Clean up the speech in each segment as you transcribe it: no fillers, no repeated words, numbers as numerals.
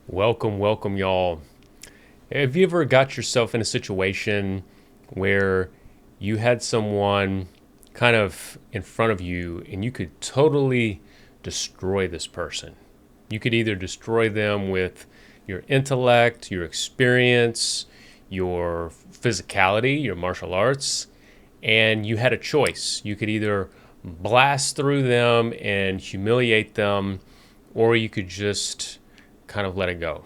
Welcome, y'all. Have you ever got yourself in a situation where you had someone kind of in front of you and you could totally destroy this person? You could either destroy them with your intellect, your experience, your physicality, your martial arts, and you had a choice. You could either blast through them and humiliate them, or you could just kind of let it go.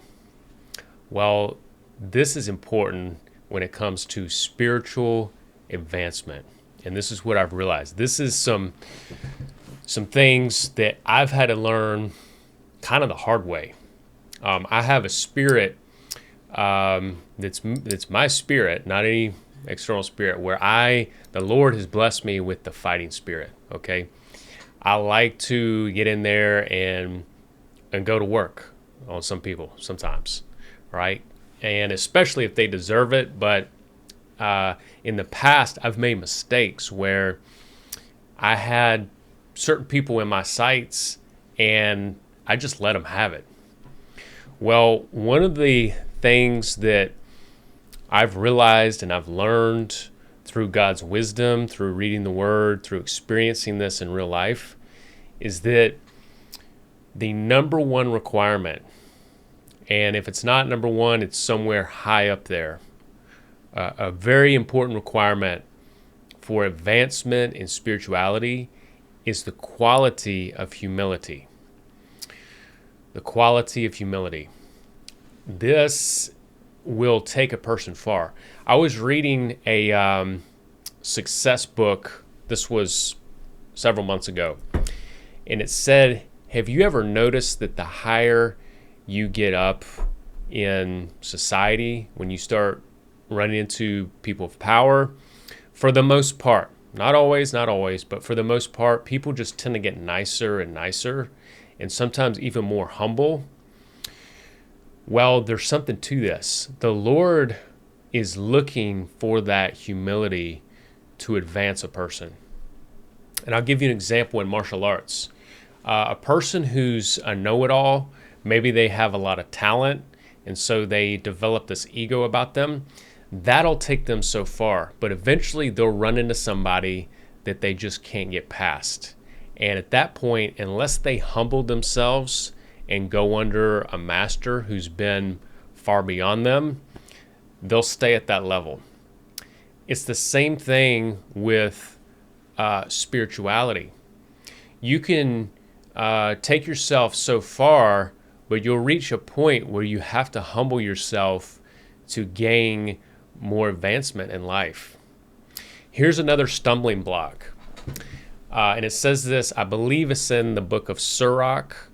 Well, this is important when it comes to spiritual advancement. And this is what I've realized. This is some things that I've had to learn kind of the hard way. I have a spirit that's my spirit, not any external spirit, where the Lord has blessed me with the fighting spirit. Okay, I like to get in there and go to work on some people sometimes, right? And especially if they deserve it. But in the past, I've made mistakes where I had certain people in my sights and I just let them have it. Well, one of the things that I've realized and I've learned through God's wisdom, through reading the Word, through experiencing this in real life, is that the number one requirement, and if it's not number one, it's somewhere high up there, a very important requirement for advancement in spirituality is the quality of humility. The quality of humility. This will take a person far. I was reading a success book. This was several months ago. And it said, have you ever noticed that the higher you get up in society, when you start running into people of power, for the most part, not always, but for the most part, people just tend to get nicer and nicer and sometimes even more humble? Well, there's something to this. The Lord is looking for that humility to advance a person. And I'll give you an example in martial arts. A person who's a know-it-all, maybe they have a lot of talent, and so they develop this ego about them. That'll take them so far, but eventually they'll run into somebody that they just can't get past. And at that point, unless they humble themselves and go under a master who's been far beyond them, they'll stay at that level. It's the same thing with spirituality. You can take yourself so far, but you'll reach a point where you have to humble yourself to gain more advancement in life. Here's another stumbling block. And it says this, I believe it's in the book of Sirach.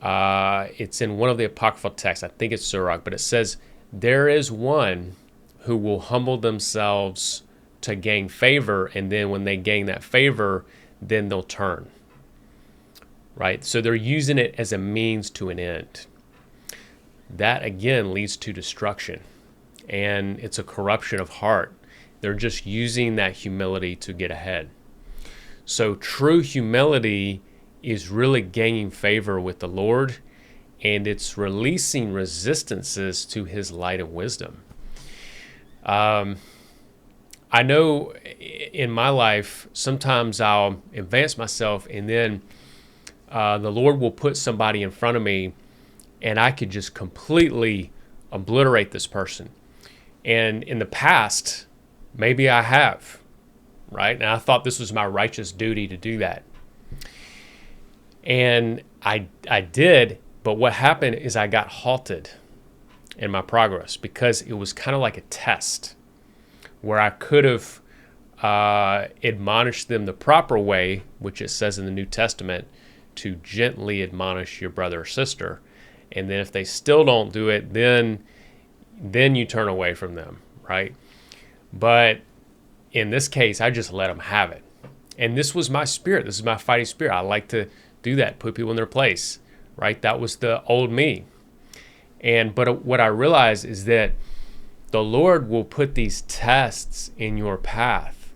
It's in one of the apocryphal texts. I think it's Sirach, but it says, there is one who will humble themselves to gain favor, and then when they gain that favor, then they'll turn. Right? So they're using it as a means to an end. That, again, leads to destruction. And it's a corruption of heart. They're just using that humility to get ahead. So true humility is really gaining favor with the Lord, and it's releasing resistances to His light and wisdom. I know in my life, sometimes I'll advance myself, and then the Lord will put somebody in front of me, and I could just completely obliterate this person. And in the past, maybe I have, right? And I thought this was my righteous duty to do that. And I did, but what happened is I got halted in my progress because it was kind of like a test where I could have admonished them the proper way, which it says in the New Testament, to gently admonish your brother or sister. And then if they still don't do it, then you turn away from them, right? But in this case, I just let them have it. And this was my spirit. This is my fighting spirit. I like to do that, put people in their place, right? That was the old me. But what I realized is that the Lord will put these tests in your path.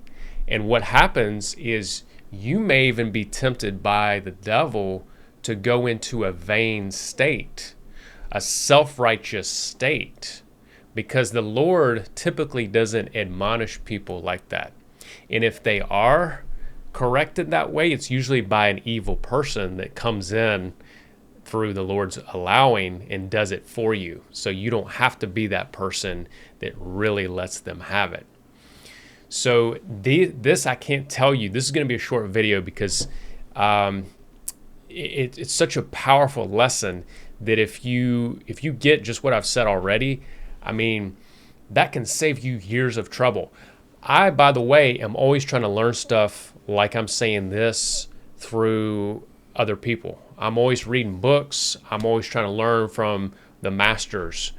And what happens is you may even be tempted by the devil to go into a vain state a self-righteous state, because the Lord typically doesn't admonish people like that. And if they are corrected that way, it's usually by an evil person that comes in through the Lord's allowing and does it for you. So you don't have to be that person that really lets them have it. So this I can't tell you. This is going to be a short video because it's such a powerful lesson that if you get just what I've said already, I mean, that can save you years of trouble. I, by the way, am always trying to learn stuff like I'm saying this through other people. I'm always reading books. I'm always trying to learn from the masters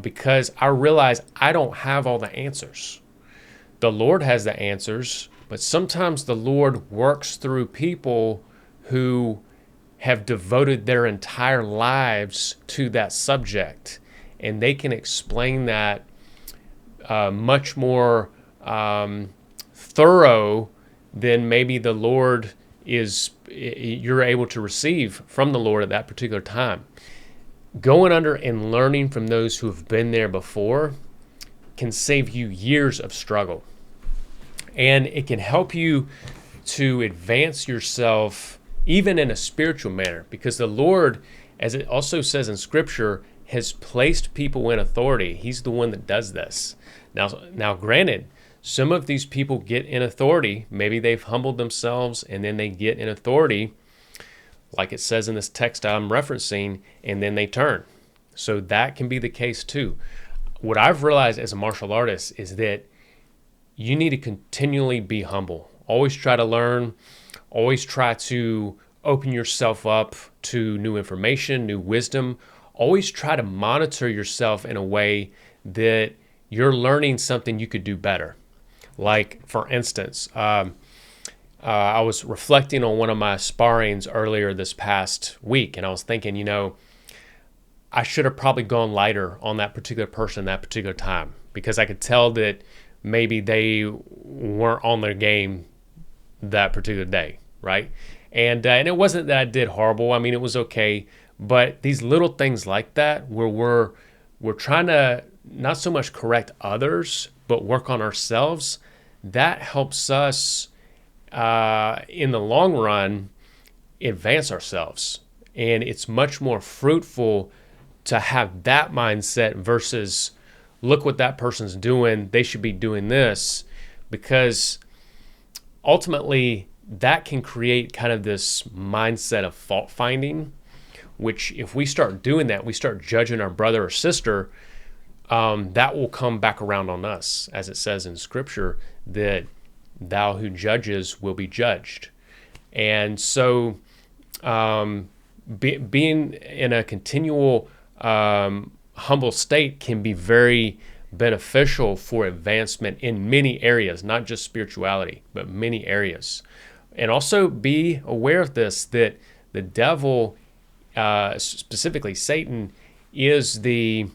because I realize I don't have all the answers. The Lord has the answers, but sometimes the Lord works through people who have devoted their entire lives to that subject, and they can explain that much more thorough than maybe the Lord you're able to receive from the Lord at that particular time. Going under and learning from those who have been there before can save you years of struggle. And it can help you to advance yourself even in a spiritual manner, because the Lord, as it also says in Scripture, has placed people in authority. He's the one that does this. Now, granted, some of these people get in authority. Maybe they've humbled themselves and then they get in authority, like it says in this text I'm referencing, and then they turn. So that can be the case too. What I've realized as a martial artist is that you need to continually be humble. Always try to learn. Always try to open yourself up to new information, new wisdom. Always try to monitor yourself in a way that you're learning something you could do better. Like, for instance, I was reflecting on one of my sparrings earlier this past week, and I was thinking, I should have probably gone lighter on that particular person that particular time, because I could tell that maybe they weren't on their game that particular day, right? And it wasn't that I did horrible. I mean, it was okay. But these little things like that, where we're trying to not so much correct others, but work on ourselves, that helps us in the long run advance ourselves. And it's much more fruitful to have that mindset versus look what that person's doing, they should be doing this, because ultimately that can create kind of this mindset of fault finding, which if we start doing that, we start judging our brother or sister, that will come back around on us, as it says in Scripture, that thou who judges will be judged. And so being in a continual humble state can be very beneficial for advancement in many areas, not just spirituality, but many areas. And also be aware of this, that the devil, specifically Satan, is the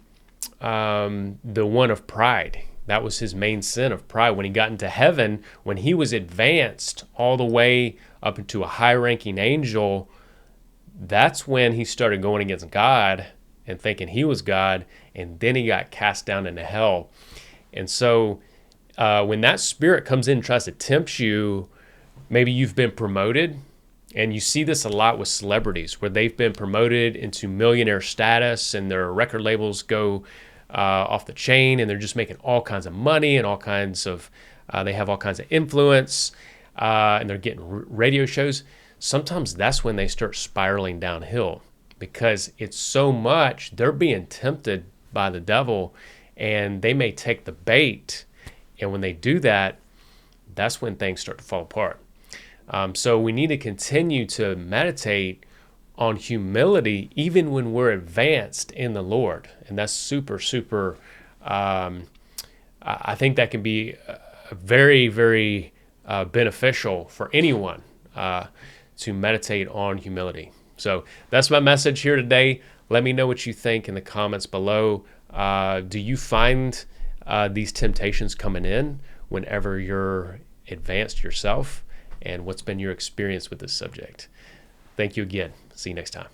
one of pride. That was his main sin, of pride. When he got into heaven, when he was advanced all the way up into a high-ranking angel, that's when he started going against God and thinking he was God, and then he got cast down into hell. And so when that spirit comes in and tries to tempt you, maybe you've been promoted, and you see this a lot with celebrities, where they've been promoted into millionaire status and their record labels go off the chain, and they're just making all kinds of money and all kinds of, they have all kinds of influence, and they're getting radio shows. Sometimes that's when they start spiraling downhill, because it's so much, they're being tempted by the devil, and they may take the bait, and when they do that, that's when things start to fall apart. So we need to continue to meditate on humility even when we're advanced in the Lord, and that's super, super, I think that can be very, very beneficial for anyone to meditate on humility. So that's my message here today. Let me know what you think in the comments below. Do you find these temptations coming in whenever you're advanced yourself? And what's been your experience with this subject? Thank you again. See you next time.